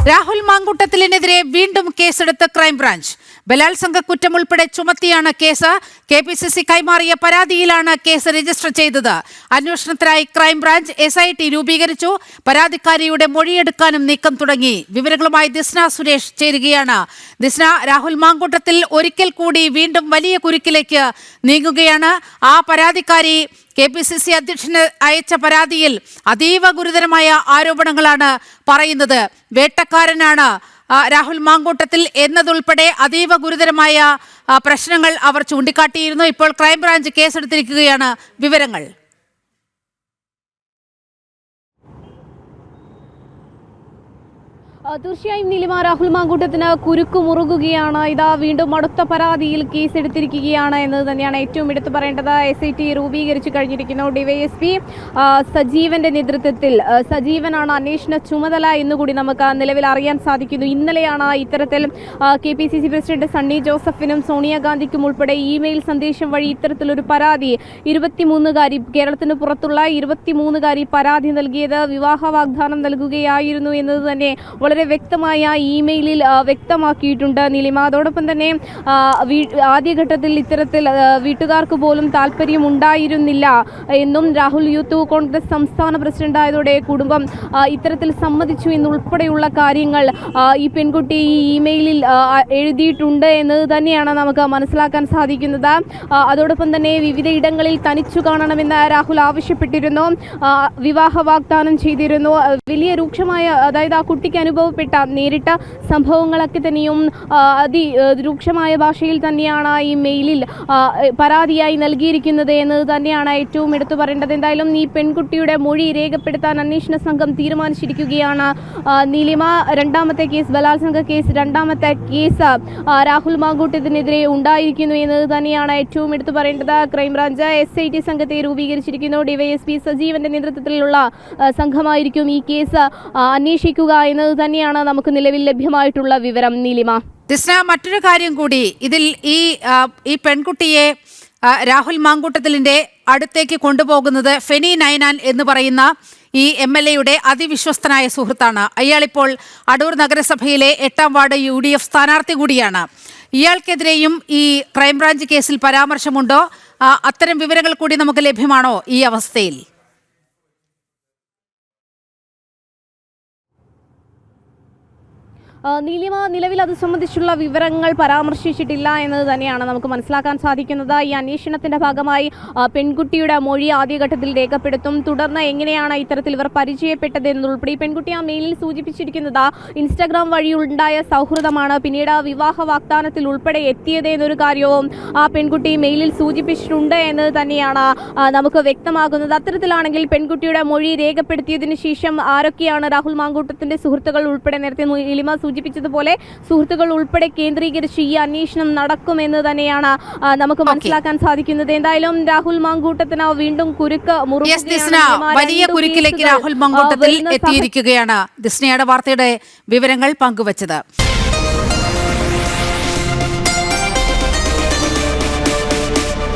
രാഹുൽ മാങ്കൂട്ടത്തിലിനെതിരെ വീണ്ടും കേസെടുത്ത് ക്രൈംബ്രാഞ്ച്. ബലാത്സംഗ കുറ്റം ഉൾപ്പെടെ ചുമത്തിയാണ് കേസ്. KPCC കൈമാറിയ പരാതിയിലാണ് കേസ് രജിസ്റ്റർ ചെയ്തത്. അന്വേഷണത്തിനായി ക്രൈംബ്രാഞ്ച് SIT രൂപീകരിച്ചു. പരാതിക്കാരിയുടെ മൊഴിയെടുക്കാനും നീക്കം തുടങ്ങി. വിവരങ്ങളുമായി ദിസ്ന സുരേഷ് ചേരുകയാണ്. ദിസ്ന, രാഹുൽ മാങ്കൂട്ടത്തിൽ ഒരിക്കൽ കൂടി വീണ്ടും വലിയ കുരുക്കിലേക്ക് നീങ്ങുകയാണ്. ആ പരാതിക്കാരി KPCC അധ്യക്ഷന് അയച്ച പരാതിയിൽ അതീവ ഗുരുതരമായ ആരോപണങ്ങളാണ് പറയുന്നത്. വേട്ടക്കാരനാണ് രാഹുൽ മാങ്കൂട്ടത്തിൽ എന്നതുൾപ്പെടെ അതീവ ഗുരുതരമായ പ്രശ്നങ്ങൾ അവർ ചൂണ്ടിക്കാട്ടിയിരുന്നു. ഇപ്പോൾ ക്രൈംബ്രാഞ്ച് കേസെടുത്തിരിക്കുകയാണ്. വിവരങ്ങൾ. തീർച്ചയായും നീലിമ, രാഹുൽ മാങ്കൂട്ടത്തിന് കുരുക്ക് മുറുകുകയാണ്. ഇതാ വീണ്ടും അടുത്ത പരാതിയിൽ കേസെടുത്തിരിക്കുകയാണ് എന്നത് തന്നെയാണ് ഏറ്റവും എടുത്തു പറയേണ്ടത്. SIT രൂപീകരിച്ചു കഴിഞ്ഞിരിക്കുന്നു. DYSP സജീവന്റെ നേതൃത്വത്തിൽ. സജീവനാണ് അന്വേഷണ ചുമതല എന്നുകൂടി നമുക്ക് നിലവിൽ അറിയാൻ സാധിക്കുന്നു. ഇന്നലെയാണ് ഇത്തരത്തിൽ KPCC പ്രസിഡന്റ് സണ്ണി ജോസഫിനും സോണിയാഗാന്ധിക്കും ഉൾപ്പെടെ ഇമെയിൽ സന്ദേശം വഴി ഇത്തരത്തിലൊരു പരാതി 23കാരി, കേരളത്തിന് പുറത്തുള്ള 23കാരി പരാതി നൽകിയത്. വിവാഹ വാഗ്ദാനം നൽകുകയായിരുന്നു എന്നത് തന്നെ വളരെ വ്യക്തമായ ഇമെയിലിൽ വ്യക്തമാക്കിയിട്ടുണ്ട് നീലിമ. അതോടൊപ്പം തന്നെ ആദ്യഘട്ടത്തിൽ ഇത്തരത്തിൽ വീട്ടുകാർക്ക് പോലും താല്പര്യം ഉണ്ടായിരുന്നില്ല എന്നും രാഹുൽ യൂത്ത് കോൺഗ്രസ് സംസ്ഥാന പ്രസിഡന്റായതോടെ കുടുംബം ഇത്തരത്തിൽ സമ്മതിച്ചു എന്നുൾപ്പെടെയുള്ള കാര്യങ്ങൾ ഈ പെൺകുട്ടി ഈ ഇമെയിലിൽ എഴുതിയിട്ടുണ്ട് എന്നത് തന്നെയാണ് നമുക്ക് മനസ്സിലാക്കാൻ സാധിക്കുന്നത്. അതോടൊപ്പം തന്നെ വിവിധയിടങ്ങളിൽ തനിച്ചു കാണണമെന്ന് രാഹുൽ ആവശ്യപ്പെട്ടിരുന്നു. വിവാഹ വാഗ്ദാനം ചെയ്തിരുന്നു. വലിയ രൂക്ഷമായ, അതായത് ആ കുട്ടിക്ക് നേരിട്ട സംഭവങ്ങളൊക്കെ തന്നെയും അതിരൂക്ഷമായ ഭാഷയിൽ തന്നെയാണ് ഈ മെയിലിൽ പരാതിയായി നൽകിയിരിക്കുന്നത് എന്നത് തന്നെയാണ് ഏറ്റവും എടുത്തു പറയേണ്ടത്. എന്തായാലും ഈ പെൺകുട്ടിയുടെ മൊഴി രേഖപ്പെടുത്താൻ അന്വേഷണ സംഘം തീരുമാനിച്ചിരിക്കുകയാണ്. നീലിമ, രണ്ടാമത്തെ കേസ്, ബലാത്സംഗ കേസ്, രണ്ടാമത്തെ കേസ് രാഹുൽ മാങ്കൂട്ടത്തിനെതിരെ ഉണ്ടായിരിക്കുന്നു എന്നത് തന്നെയാണ് ഏറ്റവും എടുത്തു പറയേണ്ടത്. ക്രൈംബ്രാഞ്ച് SIT സംഘത്തെ രൂപീകരിച്ചിരിക്കുന്നു. DYSP സജീവന്റെ നേതൃത്വത്തിലുള്ള സംഘമായിരിക്കും ഈ കേസ് അന്വേഷിക്കുക എന്നത് തന്നെയാണ് നമുക്ക് നിലവിൽ ലഭ്യമായിട്ടുള്ള വിവരം. നീലിമ, ദിസ്ന, മറ്റൊരു കാര്യം കൂടി, ഇതിൽ ഈ പെൺകുട്ടിയെ രാഹുൽ മാങ്കൂട്ടത്തിലിന്റെ അടുത്തേക്ക് കൊണ്ടുപോകുന്നത് ഫെനി നൈനാൻ എന്ന് പറയുന്ന ഈ MLA-യുടെ അതിവിശ്വസ്തനായ സുഹൃത്താണ്. അയാളിപ്പോൾ അടൂർ നഗരസഭയിലെ 8ാം വാർഡ് UDF സ്ഥാനാർത്ഥി കൂടിയാണ്. ഇയാൾക്കെതിരെയും ഈ ക്രൈംബ്രാഞ്ച് കേസിൽ പരാമർശമുണ്ടോ? അത്തരം വിവരങ്ങൾ കൂടി നമുക്ക് ലഭ്യമാണോ ഈ അവസ്ഥയിൽ? നീലിമ, നിലവിൽ അത് സംബന്ധിച്ചുള്ള വിവരങ്ങൾ പരാമർശിച്ചിട്ടില്ല എന്നത് തന്നെയാണ് നമുക്ക് മനസ്സിലാക്കാൻ സാധിക്കുന്നത്. ഈ അന്വേഷണത്തിന്റെ ഭാഗമായി പെൺകുട്ടിയുടെ മൊഴി ആദ്യഘട്ടത്തിൽ രേഖപ്പെടുത്തും. തുടർന്ന് എങ്ങനെയാണ് ഇത്തരത്തിൽ ഇവർ പരിചയപ്പെട്ടത് എന്നുൾപ്പെടെ ഈ പെൺകുട്ടി ആ മെയിലിൽ സൂചിപ്പിച്ചിരിക്കുന്നത് ഇൻസ്റ്റാഗ്രാം വഴി ഉണ്ടായ സൗഹൃദമാണ്. പിന്നീട് വിവാഹ വാഗ്ദാനത്തിൽ ഉൾപ്പെടെ എത്തിയത് എന്നൊരു കാര്യവും ആ പെൺകുട്ടി മെയിലിൽ സൂചിപ്പിച്ചിട്ടുണ്ട് എന്നത് തന്നെയാണ് നമുക്ക് വ്യക്തമാകുന്നത്. അത്തരത്തിലാണെങ്കിൽ പെൺകുട്ടിയുടെ മൊഴി രേഖപ്പെടുത്തിയതിനു ശേഷം ആരൊക്കെയാണ് രാഹുൽ മാങ്കൂട്ടത്തിന്റെ സുഹൃത്തുക്കൾ ഉൾപ്പെടെ, നേരത്തെ നീലിമ സൂചിപ്പിച്ചതുപോലെ സുഹൃത്തുക്കൾ ഉൾപ്പെടെ കേന്ദ്രീകരിച്ച് ഈ അന്വേഷണം നടക്കുമെന്ന് തന്നെയാണ് നമുക്ക് മനസ്സിലാക്കാൻ സാധിക്കുന്നത്. എന്തായാലും രാഹുൽ മാങ്കൂട്ടത്തിന് വീണ്ടും കുരുക്ക് മുറുകുകയാണ്. വലിയ കുരുക്കിലേക്ക് രാഹുൽ മാങ്കൂട്ടത്തിൽ എത്തിയിരിക്കുകയാണ്. ദിസ്നയുടെ വാർത്തയുടെ വിവരങ്ങൾ പങ്കുവച്ചത്.